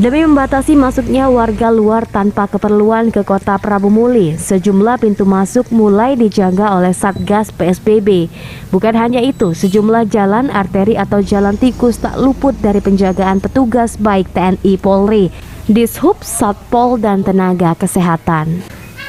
Demi membatasi masuknya warga luar tanpa keperluan ke kota Prabu Muli, sejumlah pintu masuk mulai dijaga oleh Satgas PSBB. Bukan hanya itu, sejumlah jalan, arteri atau jalan tikus tak luput dari penjagaan petugas baik TNI Polri, Dishub, Satpol, dan tenaga kesehatan.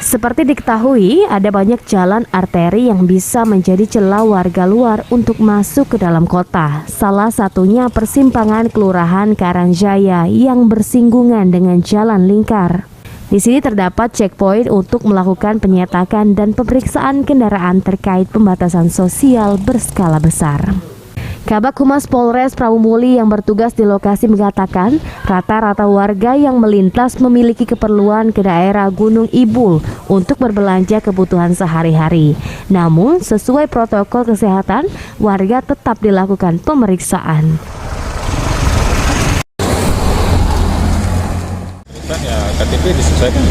Seperti diketahui, ada banyak jalan arteri yang bisa menjadi celah warga luar untuk masuk ke dalam kota. Salah satunya persimpangan Kelurahan Karangjaya yang bersinggungan dengan Jalan Lingkar. Di sini terdapat checkpoint untuk melakukan penyetakan dan pemeriksaan kendaraan terkait pembatasan sosial berskala besar. Kabak Humas Polres Prabu Muli yang bertugas di lokasi mengatakan rata-rata warga yang melintas memiliki keperluan ke daerah Gunung Ibul untuk berbelanja kebutuhan sehari-hari. Namun sesuai protokol kesehatan, warga tetap dilakukan pemeriksaan. Ya KTP disesuaikan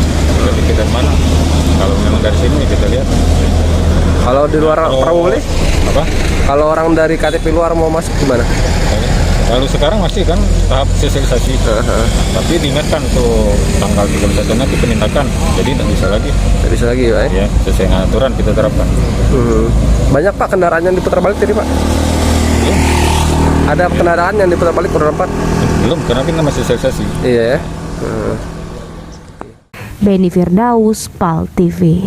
KTP dari mana. Kalau memang dari sini kita lihat. Kalau di luar Prabu Muli? Apa? Kalau orang dari KTP luar mau masuk gimana? Kalau sekarang masih kan tahap sosialisasi. Tapi diingatkan tuh tanggal 31 nanti penindakan. Jadi tidak bisa lagi. Tidak bisa lagi, Pak? Ya, sesuai dengan aturan kita terapkan. Banyak Pak kendaraan yang diputar balik tadi, Pak? Belum. Ada kendaraan yang diputar balik roda 4? Belum, karena kita masih sosialisasi. Iya ya. Beni Firdaus, PAL TV.